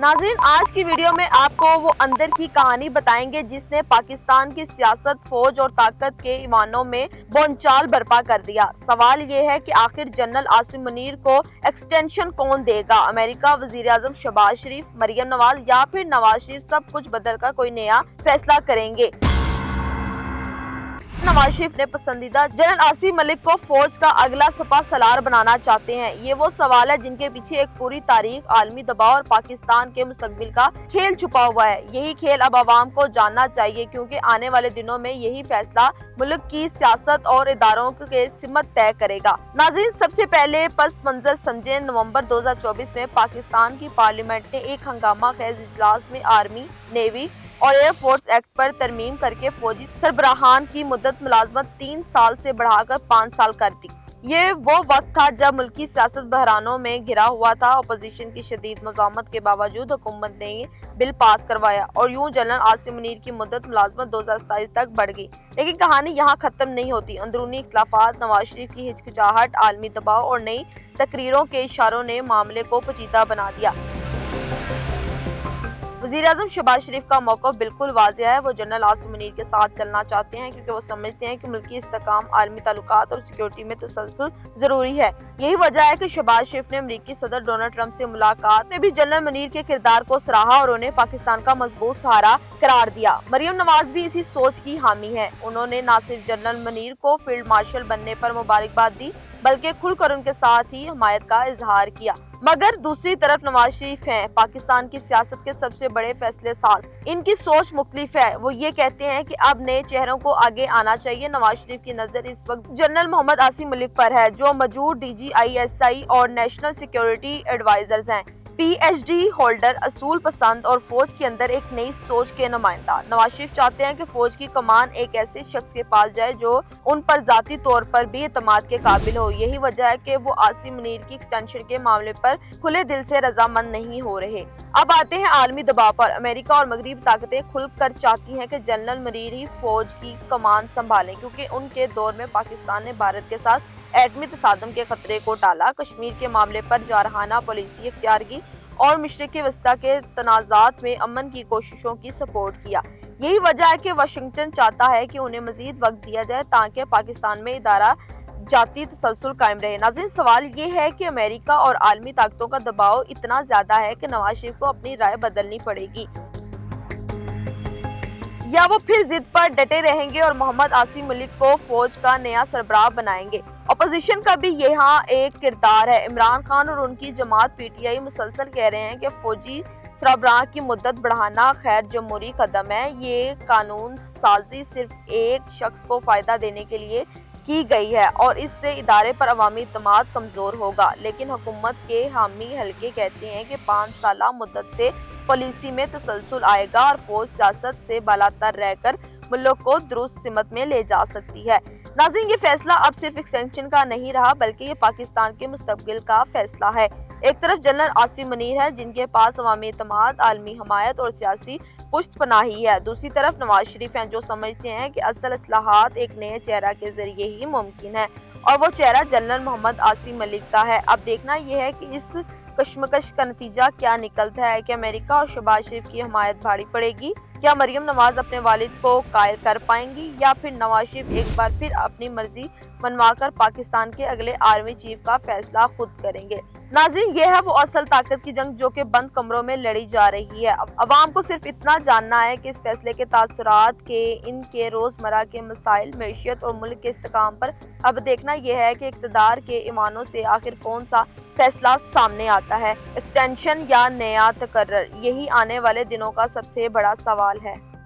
नाज़रीन, आज की वीडियो में आपको वो अंदर की कहानी बताएंगे जिसने पाकिस्तान की सियासत, फौज और ताकत के ईमानों में बोलचाल बर्पा कर दिया। सवाल ये है कि आखिर जनरल आसिम मुनीर को एक्सटेंशन कौन देगा? अमेरिका, वजीर आजम शहबाज शरीफ, मरियम नवाज या फिर नवाज शरीफ सब कुछ बदल कर कोई नया फैसला करेंगे? नवाज शरीफ ने पसंदीदा जनरल आसिम मलिक को फौज का अगला सपा सलार बनाना चाहते हैं। ये वो सवाल है जिनके पीछे एक पूरी तारीख, आलमी दबाव और पाकिस्तान के मुस्तकबिल का खेल छुपा हुआ है। यही खेल अब आवाम को जानना चाहिए, क्योंकि आने वाले दिनों में यही फैसला मुल्क की सियासत और इदारों के सिमत तय करेगा। नाज़रीन, सबसे पहले पस मंजर समझे। नवंबर 2024 में पाकिस्तान की पार्लियामेंट ने एक हंगामा खेज इजलास में आर्मी, नेवी और एयर फोर्स एक्ट पर तरमीम करके फौजी सरबराहान की मुद्दत मुलाजमत 3 साल से बढ़ाकर 5 साल कर दी। ये वो वक्त था जब मुल्की सियासत बहरानों में घिरा हुआ था। अपोजिशन की शदीद मज़ामत के बावजूद हुकूमत ने ये बिल पास करवाया और यूं जनरल आसिम मुनीर की मुद्दत मुलाजमत 2027 तक बढ़ गई। लेकिन कहानी यहाँ खत्म नहीं होती। अंदरूनी इख्तलाफात, नवाज शरीफ की हिचकिचाहट, आलमी दबाव और नई तकरीरों के इशारों ने मामले को पेचीदा बना दिया। वज़ीर आज़म शहबाज शरीफ का मौक़िफ़ बिल्कुल वाज़ेह है। वो जनरल आसिम मुनीर के साथ चलना चाहते हैं, क्योंकि वो समझते हैं कि मुल्की इस्तेहकाम, आलमी ताल्लुकात और सिक्योरिटी में तसलसल ज़रूरी है। यही वजह है कि शहबाज शरीफ ने अमरीकी सदर डोनाल्ड ट्रंप से मुलाकात में भी जनरल मुनीर के किरदार को सराहा और उन्हें पाकिस्तान का मजबूत सहारा करार दिया। मरियम नवाज भी इसी सोच की हामी है। उन्होंने न सिर्फ जनरल मुनीर को फील्ड मार्शल बनने पर मुबारकबाद दी, बल्कि खुलकर उनके साथ ही हमायत का इजहार किया। मगर दूसरी तरफ नवाज शरीफ हैं, पाकिस्तान की सियासत के सबसे बड़े फैसले साज। इनकी सोच मुख्तलिफ है। वो ये कहते हैं कि अब नए चेहरों को आगे आना चाहिए। नवाज शरीफ की नजर इस वक्त जनरल मोहम्मद आसिम मलिक पर है, जो मौजूद DGISI और नेशनल सिक्योरिटी एडवाइजर्स हैं। PhD होल्डर, असूल पसंद और फौज के अंदर एक नई सोच के नुमाइंदा। नवाज शरीफ चाहते हैं कि फौज की कमान एक ऐसे शख्स के पास जाए जो उन पर जाती तौर पर भी एतमाद के काबिल हो। यही वजह है कि वो आसिम मुनीर की एक्सटेंशन के मामले पर खुले दिल से रजामंद नहीं हो रहे। अब आते हैं आलमी दबाव पर। अमेरिका और मगरबी ताकतें खुलकर चाहती हैं कि जनरल मुनीर ही फौज की कमान संभालें, क्योंकि उनके दौर में पाकिस्तान ने भारत के साथ एटमी तसादम के खतरे को टाला, कश्मीर के मामले पर जारहाना पॉलिसी इख्तियार की और मशरिक़ वस्ता के तनाज़ात में अमन की कोशिशों की सपोर्ट किया। यही वजह है कि वाशिंगटन चाहता है कि उन्हें मजीद वक्त दिया जाए ताकि पाकिस्तान में इदारा जाती तसलसल कायम रहे। नाज़रीन, सवाल ये है कि अमेरिका और आलमी ताकतों का दबाव इतना ज्यादा है कि नवाज शरीफ को अपनी राय बदलनी पड़ेगी, या वो फिर जिद पर डटे रहेंगे और मोहम्मद आसिम मलिक को फौज का नया सरबराह बनाएंगे। अपोजिशन का भी यहाँ एक किरदार है। इमरान खान और उनकी जमात PTI मुसलसल कह रहे हैं कि फौजी सरबराह की मुद्दत बढ़ाना खैर जमहूरी कदम है। ये कानून साजी सिर्फ एक शख्स को फायदा देने के लिए की गई है और इससे इदारे पर अवामी इत्मीनान कमजोर होगा। लेकिन हुकूमत के हामी हल्के कहते हैं कि 5 साला मुद्दत से पॉलिसी में तसलसल आएगा और फौज सियासत से बालातर रहकर मुल्क को दुरुस्त सिमत में ले जा सकती है। नाज़रीन, ये फैसला अब सिर्फ एक्सटेंशन का नहीं रहा, बल्कि ये पाकिस्तान के मुस्तकबिल का फैसला है। एक तरफ जनरल आसिम मुनीर है, जिनके पास अवामी इत्मीनान, आलमी हमायत और सियासी पुश्त पनाही है। दूसरी तरफ नवाज शरीफ हैं, जो समझते हैं कि असल इस्लाहात एक नए चेहरा के जरिए ही मुमकिन है, और वो चेहरा जनरल मोहम्मद आसिम मलिक का है। अब देखना यह है कि इस कश्मकश का नतीजा क्या निकलता है। कि अमेरिका और शहबाज शरीफ की हमायत भारी पड़ेगी? क्या मरियम नवाज अपने वालिद को कायल कर पाएंगी, या फिर नवाज शरीफ एक बार फिर अपनी मर्जी मनवाकर पाकिस्तान के अगले आर्मी चीफ का फैसला खुद करेंगे? नाज़रीन, ये है वो असल ताकत की जंग जो कि बंद कमरों में लड़ी जा रही है। अवाम को सिर्फ इतना जानना है कि इस फैसले के तासुरात के इनके रोजमर्रा के मसाइल, मैशियत और मुल्क के इस्तेहकाम पर। अब देखना यह है कि इक़्तिदार के ईमानों से आखिर कौन सा फैसला सामने आता है, एक्सटेंशन या नया तकर्रर। यही आने वाले दिनों का सबसे बड़ा सवाल है।